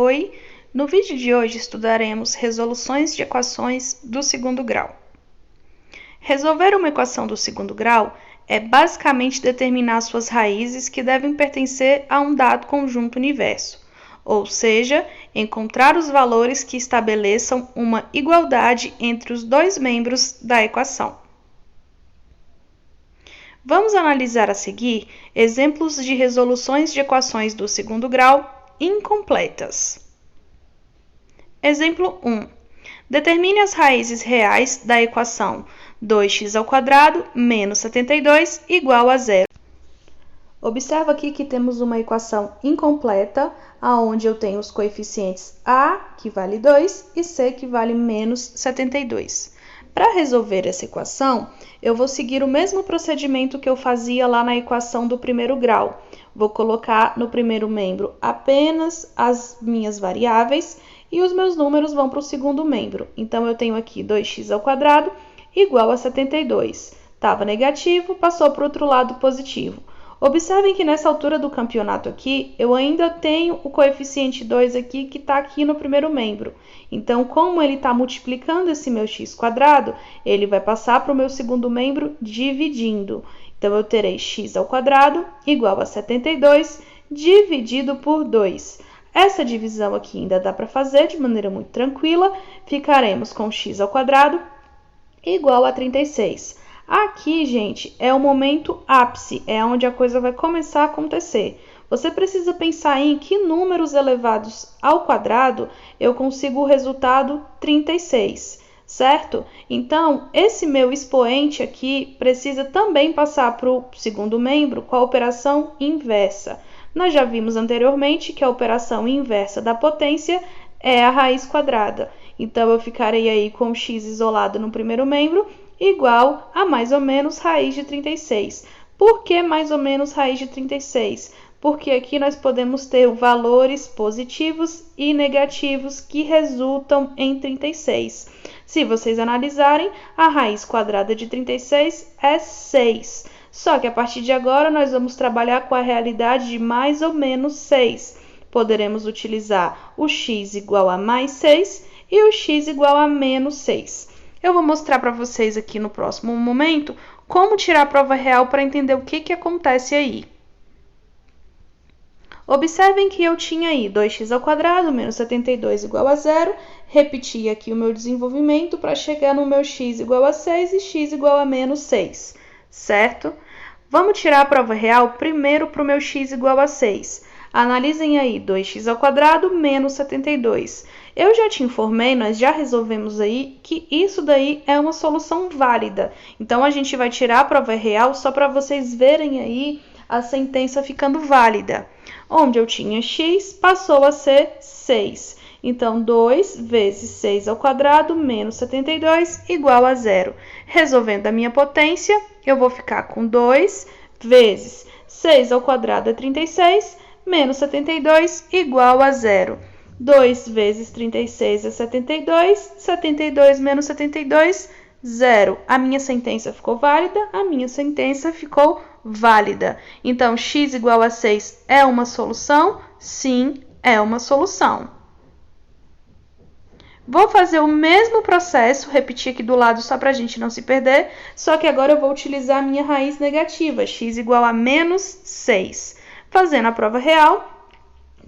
Oi! No vídeo de hoje estudaremos resoluções de equações do segundo grau. Resolver uma equação do segundo grau é basicamente determinar suas raízes que devem pertencer a um dado conjunto universo, ou seja, encontrar os valores que estabeleçam uma igualdade entre os dois membros da equação. Vamos analisar a seguir exemplos de resoluções de equações do segundo grau incompletas. Exemplo 1. Determine as raízes reais da equação 2x² menos 72 igual a zero. Observa aqui que temos uma equação incompleta, onde eu tenho os coeficientes a, que vale 2, e c, que vale menos 72. Para resolver essa equação, eu vou seguir o mesmo procedimento que eu fazia lá na equação do primeiro grau. Vou colocar no primeiro membro apenas as minhas variáveis e os meus números vão para o segundo membro. Então, eu tenho aqui 2x² igual a 72. Estava negativo, passou para o outro lado positivo. Observem que nessa altura do campeonato aqui, eu ainda tenho o coeficiente 2 aqui, que está aqui no primeiro membro. Então, como ele está multiplicando esse meu x², ele vai passar para o meu segundo membro dividindo. Então, eu terei x² igual a 72 dividido por 2. Essa divisão aqui ainda dá para fazer de maneira muito tranquila. Ficaremos com x² igual a 36. Aqui, gente, é o momento ápice, é onde a coisa vai começar a acontecer. Você precisa pensar em que números elevados ao quadrado eu consigo o resultado 36, certo? Então, esse meu expoente aqui precisa também passar para o segundo membro com a operação inversa. Nós já vimos anteriormente que a operação inversa da potência é a raiz quadrada. Então, eu ficarei aí com x isolado no primeiro membro igual a mais ou menos raiz de 36. Por que mais ou menos raiz de 36? Porque aqui nós podemos ter valores positivos e negativos que resultam em 36. Se vocês analisarem, a raiz quadrada de 36 é 6. Só que a partir de agora nós vamos trabalhar com a realidade de mais ou menos 6. Poderemos utilizar o x igual a mais 6 e o x igual a menos 6. Eu vou mostrar para vocês aqui no próximo momento como tirar a prova real para entender o que acontece aí. Observem que eu tinha aí 2x² menos 72 igual a zero. Repeti aqui o meu desenvolvimento para chegar no meu x igual a 6 e x igual a menos 6, certo? Vamos tirar a prova real primeiro para o meu x igual a 6. Analisem aí 2x² menos 72. Eu já te informei, nós já resolvemos aí, que isso daí é uma solução válida. Então, a gente vai tirar a prova real só para vocês verem aí a sentença ficando válida. Onde eu tinha x, passou a ser 6. Então, 2 vezes 6² menos 72 igual a zero. Resolvendo a minha potência, eu vou ficar com 2 vezes 6² é 36, menos 72 igual a zero. 2 vezes 36 é 72, 72 menos 72, zero. A minha sentença ficou válida, a minha sentença ficou válida. Então, x igual a 6 é uma solução? Sim, é uma solução. Vou fazer o mesmo processo, repetir aqui do lado só para a gente não se perder, só que agora eu vou utilizar a minha raiz negativa, x igual a menos 6. Fazendo a prova real,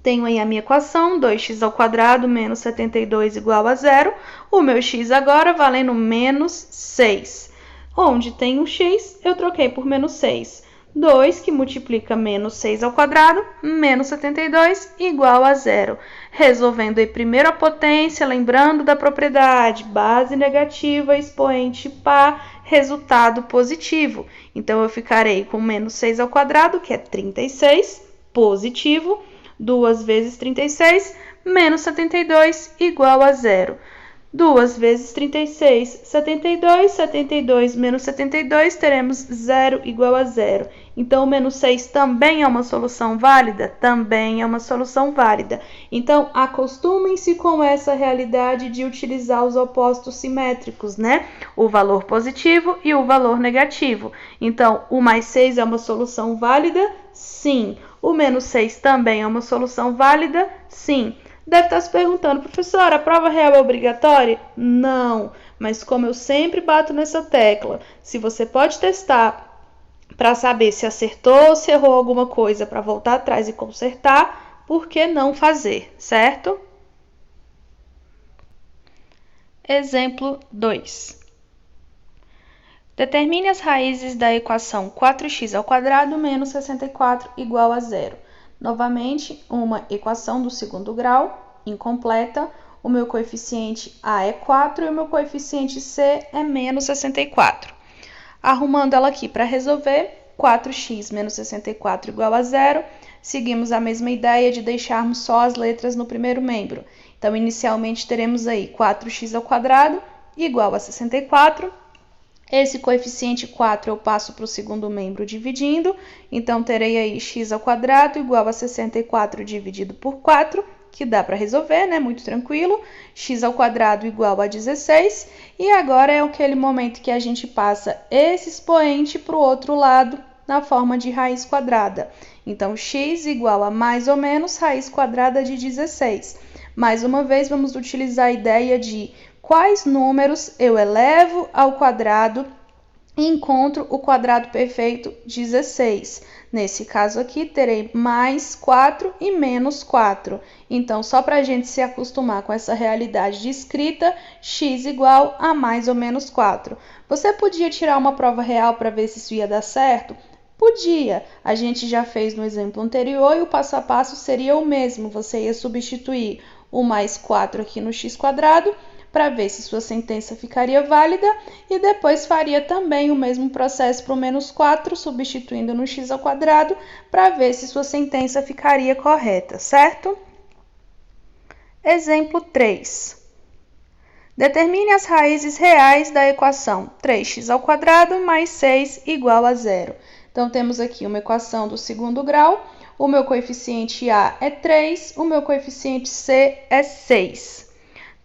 tenho aí a minha equação, 2x² menos 72 igual a zero. O meu x agora valendo menos 6. Onde tem um x, eu troquei por menos 6. 2 que multiplica menos 6² menos 72 igual a zero. Resolvendo aí primeiro a potência, lembrando da propriedade, base negativa, expoente par, resultado positivo. Então, eu ficarei com menos 6², que é 36, positivo. 2 vezes 36, menos 72, igual a zero. 2 vezes 36, 72. 72 menos 72, teremos 0 igual a zero. Então, o menos 6 também é uma solução válida? Também é uma solução válida. Então, acostumem-se com essa realidade de utilizar os opostos simétricos, né? O valor positivo e o valor negativo. Então, o mais 6 é uma solução válida? Sim. O menos 6 também é uma solução válida? Sim. Deve estar se perguntando, professora, a prova real é obrigatória? Não, mas como eu sempre bato nessa tecla, se você pode testar para saber se acertou ou se errou alguma coisa para voltar atrás e consertar, por que não fazer, certo? Exemplo 2. Determine as raízes da equação 4x² menos 64 igual a zero. Novamente, uma equação do segundo grau, incompleta. O meu coeficiente A é 4 e o meu coeficiente C é menos 64. Arrumando ela aqui para resolver, 4x menos 64 igual a zero. Seguimos a mesma ideia de deixarmos só as letras no primeiro membro. Então, inicialmente, teremos aí 4x² igual a 64. Esse coeficiente 4 eu passo para o segundo membro dividindo, então terei aí x² igual a 64 dividido por 4, que dá para resolver, né? Muito tranquilo. X² igual a 16, e agora é aquele momento que a gente passa esse expoente para o outro lado, na forma de raiz quadrada. Então, x igual a mais ou menos raiz quadrada de 16. Mais uma vez, vamos utilizar a ideia de quais números eu elevo ao quadrado e encontro o quadrado perfeito 16. Nesse caso aqui, terei mais 4 e menos 4. Então, só para a gente se acostumar com essa realidade de escrita, x igual a mais ou menos 4. Você podia tirar uma prova real para ver se isso ia dar certo? Podia. A gente já fez no exemplo anterior e o passo a passo seria o mesmo. Você ia substituir o mais 4 aqui no x² para ver se sua sentença ficaria válida e depois faria também o mesmo processo para o menos 4, substituindo no x² para ver se sua sentença ficaria correta, certo? Exemplo 3. Determine as raízes reais da equação 3x² mais 6 igual a zero. Então, temos aqui uma equação do segundo grau. O meu coeficiente A é 3, o meu coeficiente C é 6.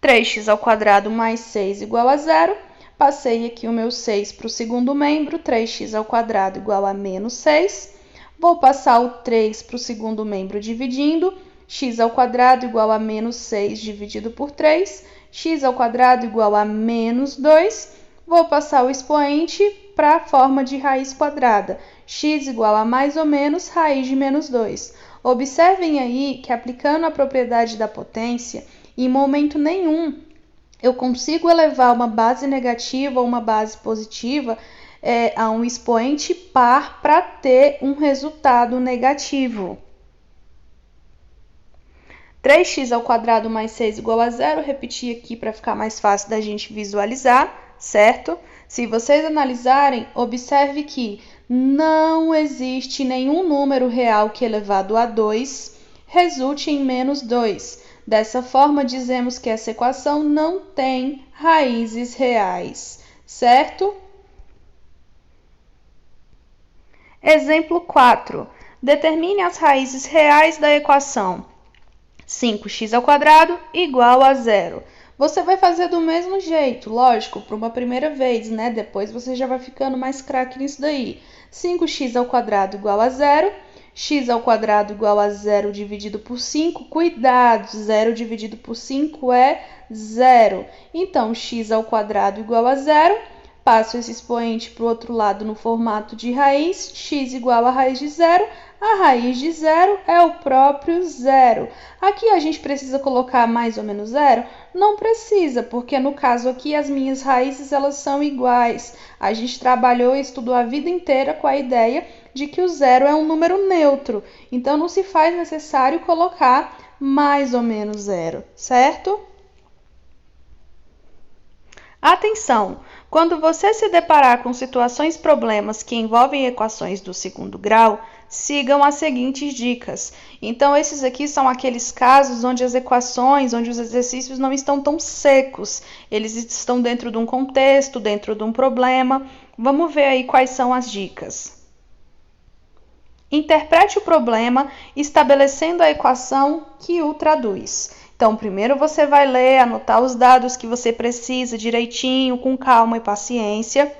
3x² mais 6 igual a zero. Passei aqui o meu 6 para o segundo membro, 3x² igual a menos 6. Vou passar o 3 para o segundo membro dividindo, x² igual a menos 6 dividido por 3, x² igual a menos 2. Vou passar o expoente para a forma de raiz quadrada, x igual a mais ou menos raiz de menos 2. Observem aí que aplicando a propriedade da potência, em momento nenhum eu consigo elevar uma base negativa ou uma base positiva a um expoente par para ter um resultado negativo. 3x² mais 6 igual a zero, repetir aqui para ficar mais fácil da gente visualizar, certo? Se vocês analisarem, observe que não existe nenhum número real que elevado a 2 resulte em menos 2. Dessa forma, dizemos que essa equação não tem raízes reais, certo? Exemplo 4. Determine as raízes reais da equação 5x² igual a zero. Você vai fazer do mesmo jeito, lógico, para uma primeira vez, né? Depois você já vai ficando mais craque nisso daí. 5x² igual a zero. x² igual a 0 dividido por 5. Cuidado, 0 dividido por 5 é 0. Então, x² igual a 0. Passo esse expoente para o outro lado no formato de raiz. X igual a raiz de 0. A raiz de 0 é o próprio zero. Aqui a gente precisa colocar mais ou menos zero? Não precisa, porque no caso aqui as minhas raízes elas são iguais. A gente trabalhou e estudou a vida inteira com a ideia de que o zero é um número neutro. Então, não se faz necessário colocar mais ou menos zero, certo? Atenção! Quando você se deparar com situações problemas que envolvem equações do segundo grau, sigam as seguintes dicas. Então, esses aqui são aqueles casos onde as equações, onde os exercícios não estão tão secos. Eles estão dentro de um contexto, dentro de um problema. Vamos ver aí quais são as dicas. Interprete o problema estabelecendo a equação que o traduz. Então, primeiro você vai ler, anotar os dados que você precisa direitinho, com calma e paciência.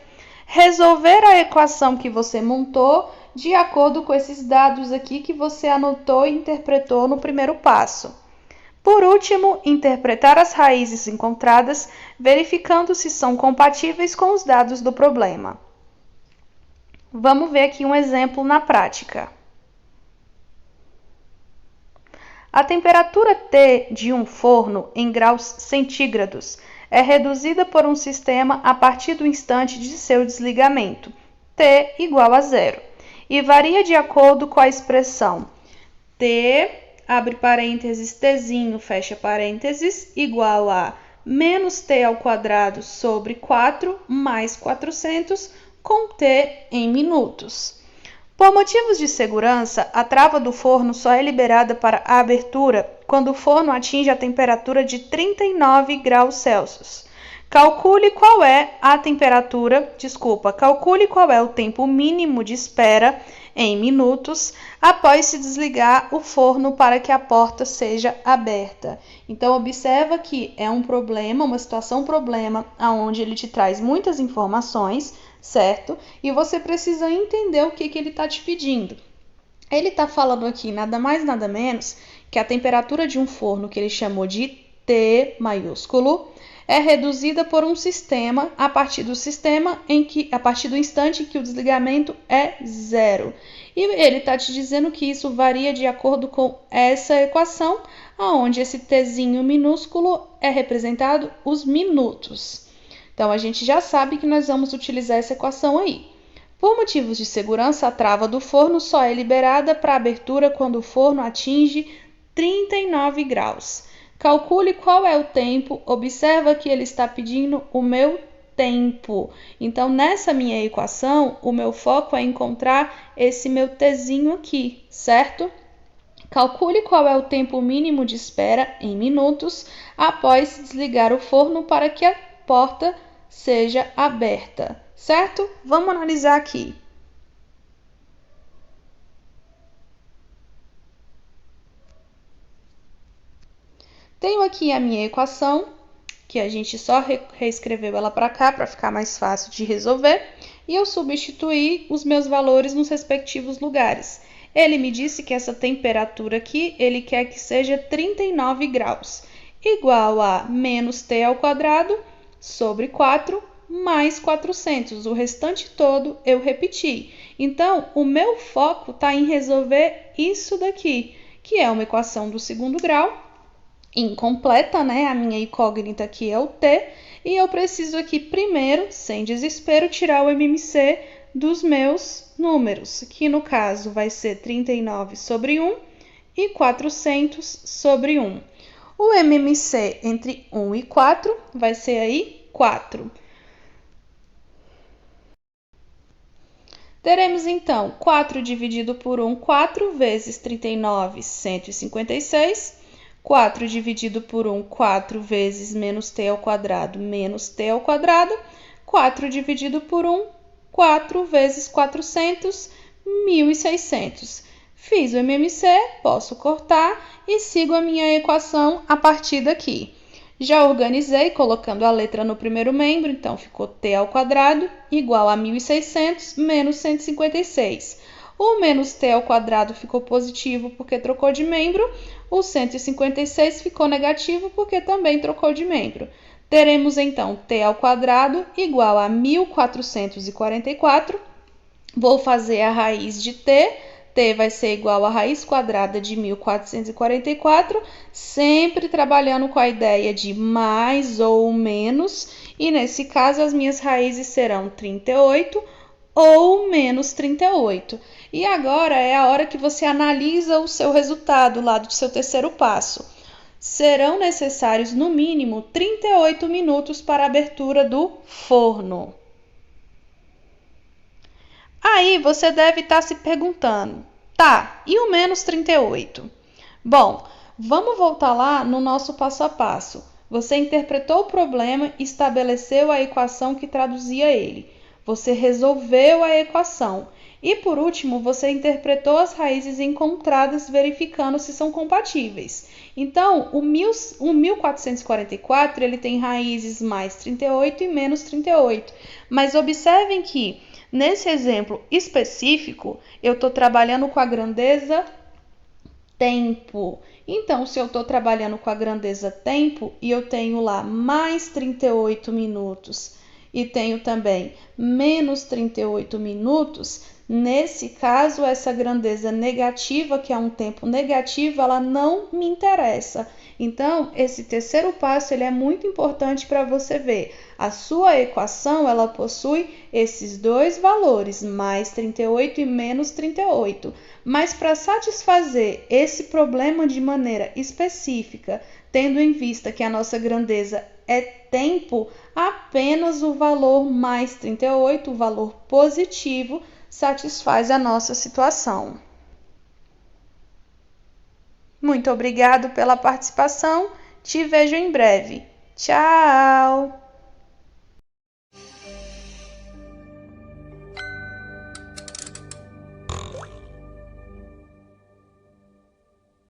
Resolver a equação que você montou de acordo com esses dados aqui que você anotou e interpretou no primeiro passo. Por último, interpretar as raízes encontradas, verificando se são compatíveis com os dados do problema. Vamos ver aqui um exemplo na prática. A temperatura T de um forno em graus centígrados é reduzida por um sistema a partir do instante de seu desligamento, T igual a zero, e varia de acordo com a expressão T, abre parênteses, Tzinho, fecha parênteses, igual a menos T ao quadrado sobre 4 mais 400 com T em minutos. Por motivos de segurança, a trava do forno só é liberada para a abertura quando o forno atinge a temperatura de 39 graus Celsius. Calcule qual é o tempo mínimo de espera em minutos após se desligar o forno para que a porta seja aberta. Então, observa que é um problema, uma situação problema, onde ele te traz muitas informações, certo? E você precisa entender o que ele está te pedindo. Ele está falando aqui nada mais, nada menos que a temperatura de um forno, que ele chamou de T maiúsculo, é reduzida por um sistema a partir do instante em que o desligamento é zero. E ele está te dizendo que isso varia de acordo com essa equação, onde esse Tzinho minúsculo é representado os minutos. Então, a gente já sabe que nós vamos utilizar essa equação aí. Por motivos de segurança, a trava do forno só é liberada para abertura quando o forno atinge 39 graus. Calcule qual é o tempo. Observa que ele está pedindo o meu tempo. Então, nessa minha equação, o meu foco é encontrar esse meu Tzinho aqui, certo? Calcule qual é o tempo mínimo de espera em minutos após desligar o forno para que a porta seja aberta, certo? Vamos analisar aqui. Tenho aqui a minha equação, que a gente só reescreveu ela para cá para ficar mais fácil de resolver, e eu substituí os meus valores nos respectivos lugares. Ele me disse que essa temperatura aqui, ele quer que seja 39 graus, igual a menos T ao quadrado sobre 4 mais 400. O restante todo eu repeti. Então, o meu foco está em resolver isso daqui, que é uma equação do segundo grau, incompleta, né? A minha incógnita aqui é o T, e eu preciso aqui primeiro, sem desespero, tirar o MMC dos meus números, que no caso vai ser 39 sobre 1 e 400 sobre 1. O MMC entre 1 e 4 vai ser aí 4. Teremos então 4 dividido por 1, 4 vezes 39, 156. 4 dividido por 1, 4 vezes menos T ao quadrado, menos T ao quadrado. 4 dividido por 1, 4 vezes 400, 1.600. Fiz o MMC, posso cortar e sigo a minha equação a partir daqui. Já organizei colocando a letra no primeiro membro, então ficou T ao quadrado igual a 1.600 menos 156. O menos T ao quadrado ficou positivo porque trocou de membro, o 156 ficou negativo porque também trocou de membro. Teremos então T ao quadrado igual a 1.444. Vou fazer a raiz de T. T vai ser igual a raiz quadrada de 1.444, sempre trabalhando com a ideia de mais ou menos, e nesse caso as minhas raízes serão 38 ou menos 38. E agora é a hora que você analisa o seu resultado lá do seu terceiro passo. Serão necessários no mínimo 38 minutos para a abertura do forno. Aí você deve estar se perguntando, tá, e o menos 38? Bom, vamos voltar lá no nosso passo a passo. Você interpretou o problema e estabeleceu a equação que traduzia ele. Você resolveu a equação. E por último, você interpretou as raízes encontradas, verificando se são compatíveis. Então, o 1444 ele tem raízes mais 38 e menos 38. Mas observem que nesse exemplo específico, eu estou trabalhando com a grandeza tempo. Então, se eu estou trabalhando com a grandeza tempo e eu tenho lá mais 38 minutos e tenho também menos 38 minutos, nesse caso, essa grandeza negativa, que é um tempo negativo, ela não me interessa. Então, esse terceiro passo ele é muito importante para você ver. A sua equação ela possui esses dois valores, mais 38 e menos 38. Mas para satisfazer esse problema de maneira específica, tendo em vista que a nossa grandeza é tempo, apenas o valor mais 38, o valor positivo, satisfaz a nossa situação. Muito obrigado pela participação. Te vejo em breve. Tchau!